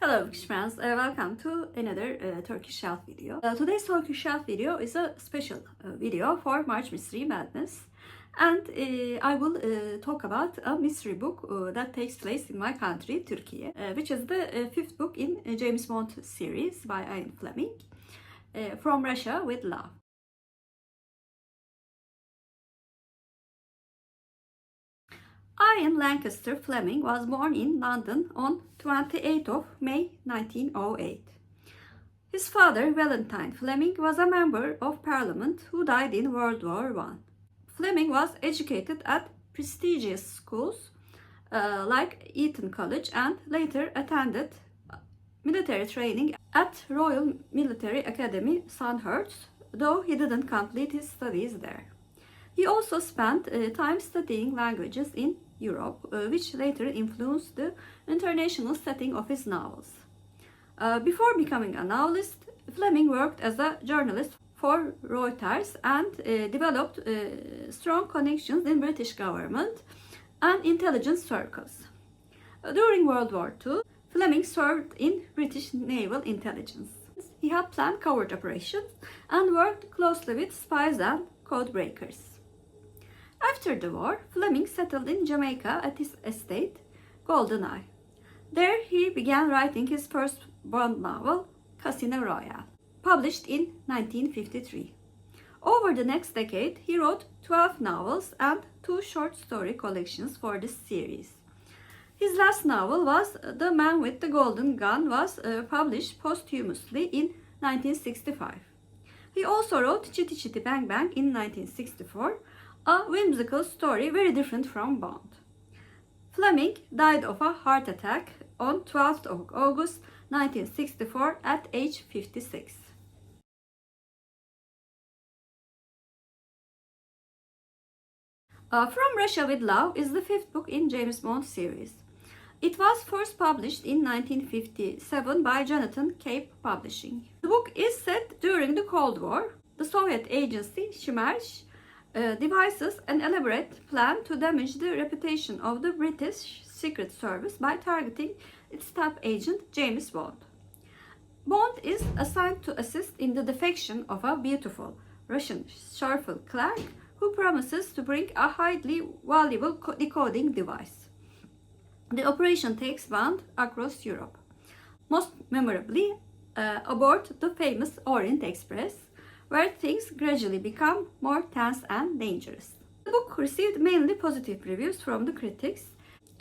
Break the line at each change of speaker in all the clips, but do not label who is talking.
Hello Bookish friends, welcome to another Turkish shelf video. Today's Turkish shelf video is a special video for March Mystery Madness, and I will talk about a mystery book that takes place in my country, Turkey, which is the fifth book in James Bond series by Fleming, From Russia with Love. Ian Lancaster Fleming was born in London on 28th of May 1908. His father, Valentine Fleming, was a member of Parliament who died in World War I. Fleming was educated at prestigious schools like Eton College and later attended military training at Royal Military Academy, Sandhurst, though he didn't complete his studies there. He also spent time studying languages in Europe, which later influenced the international setting of his novels. Before becoming a novelist, Fleming worked as a journalist for Reuters and developed strong connections in British government and intelligence circles. During World War II, Fleming served in British naval intelligence. He had planned covert operations and worked closely with spies and codebreakers. After the war, Fleming settled in Jamaica at his estate, Golden Eye. There he began writing his first Bond novel, Chastiny Royale, published in 1953. Over the next decade, he wrote 12 novels and 2 short story collections for this series. His last novel was The Man with the Golden Gun, was published posthumously in 1965. He also wrote Chitty, Chitty, Bang, Bang in 1964, a whimsical story very different from Bond. Fleming died of a heart attack on 12th of August 1964 at age 56. From Russia with Love is the fifth book in James Bond series. It was first published in 1957 by Jonathan Cape Publishing. The book is set during the Cold War. The Soviet agency Shmersh devises an elaborate plan to damage the reputation of the British Secret Service by targeting its top agent, James Bond. Bond is assigned to assist in the defection of a beautiful Russian shuffle clerk who promises to bring a highly valuable decoding device. The operation takes Bond across Europe, most memorably aboard the famous Orient Express, where things gradually become more tense and dangerous. The book received mainly positive reviews from the critics,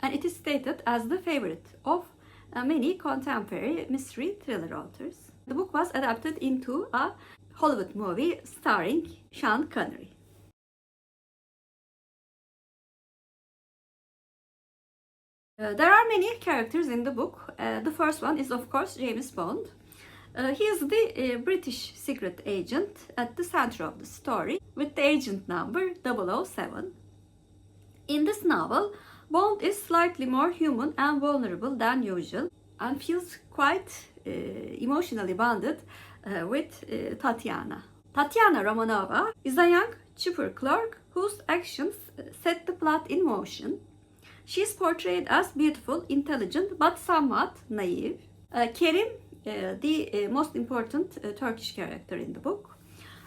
and it is stated as the favorite of many contemporary mystery thriller authors. The book was adapted into a Hollywood movie starring Sean Connery. There are many characters in the book. The first one is, of course, James Bond. He is the British secret agent at the center of the story with the agent number 007. In this novel, Bond is slightly more human and vulnerable than usual and feels quite emotionally bonded with Tatiana. Tatiana Romanova is a young chipper clerk whose actions set the plot in motion. She is portrayed as beautiful, intelligent, but somewhat naive. Kerim, the most important Turkish character in the book.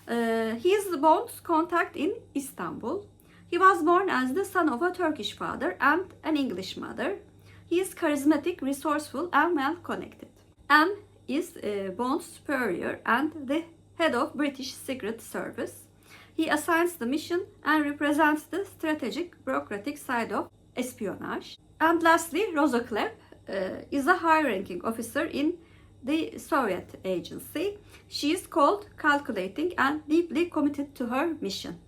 He is Bond's contact in Istanbul. He was born as the son of a Turkish father and an English mother. He is charismatic, resourceful, and well connected. M is Bond's superior and the head of British Secret Service. He assigns the mission and represents the strategic, bureaucratic side of espionage. And lastly, Rosa Klebb is a high-ranking officer in the Soviet agency. She is cold, calculating, and deeply committed to her mission.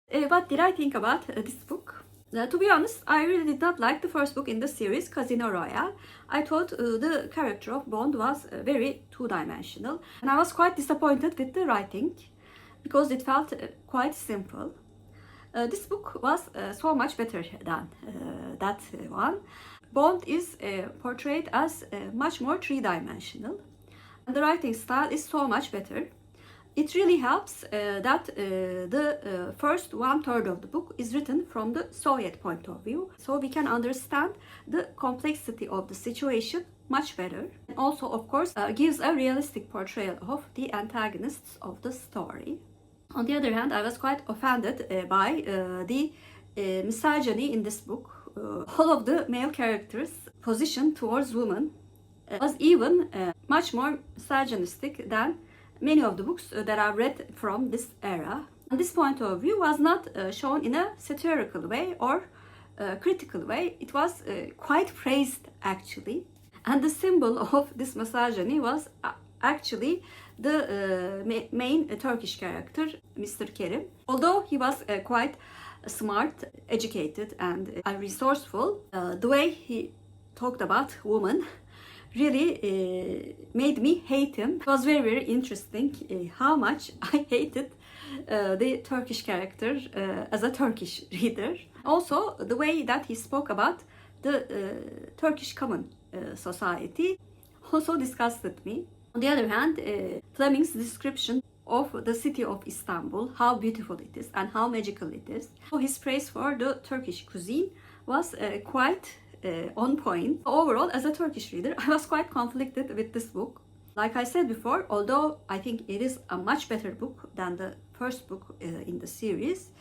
What did I think about this book? To be honest, I really did not like the first book in the series, Casino Royale. I thought the character of Bond was very two-dimensional, and I was quite disappointed with the writing because it felt quite simple. This book was so much better than that one. Bond is portrayed as much more three-dimensional, and the writing style is so much better. It really helps that the first 1/3 of the book is written from the Soviet point of view, so we can understand the complexity of the situation much better. And also, of course, gives a realistic portrayal of the antagonists of the story. On the other hand, I was quite offended by the misogyny in this book. All of the male characters' position towards women was even much more misogynistic than many of the books that I've read from this era. And this point of view was not shown in a satirical way or critical way. It was quite praised, actually. And the symbol of this misogyny was actually the main Turkish character, Mr. Kerim. Although he was quite smart, educated, and resourceful, the way he talked about women really made me hate him. It was very, very interesting how much I hated the Turkish character as a Turkish reader. Also, the way that he spoke about the Turkish common society also disgusted me. On the other hand, Fleming's description of the city of Istanbul, how beautiful it is and how magical it is. So his praise for the Turkish cuisine was quite on point. Overall, as a Turkish reader, I was quite conflicted with this book. Like I said before, although I think it is a much better book than the first book in the series,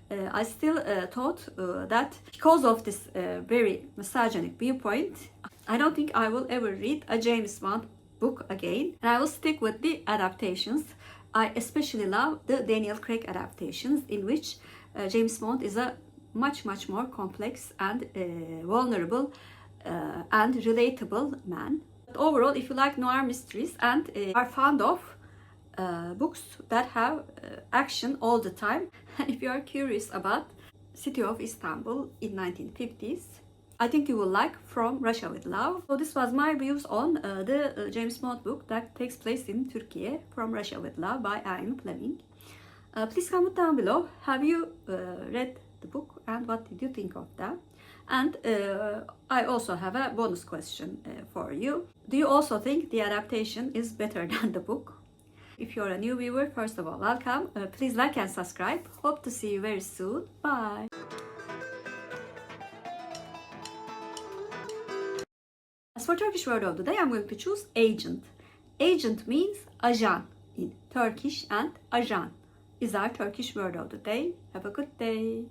I still thought that because of this very misogynic viewpoint, I don't think I will ever read a James Bond book again, and I will stick with the adaptations. I especially love the Daniel Craig adaptations, in which James Bond is a much more complex and vulnerable and relatable man. But overall, if you like noir mysteries and are fond of books that have action all the time, and if you are curious about city of Istanbul in 1950s, I think you will like From Russia with Love. So this was my views on the James Bond book that takes place in Turkey, From Russia with Love by Fleming. Please comment down below, have you read the book and what did you think of that? And I also have a bonus question for you. Do you also think the adaptation is better than the book? If you're a new viewer, first of all, welcome. Please like and subscribe. Hope to see you very soon. Bye. As for Turkish word of the day, I'm going to choose agent. Agent means ajan in Turkish, and ajan is our Turkish word of the day. Have a good day.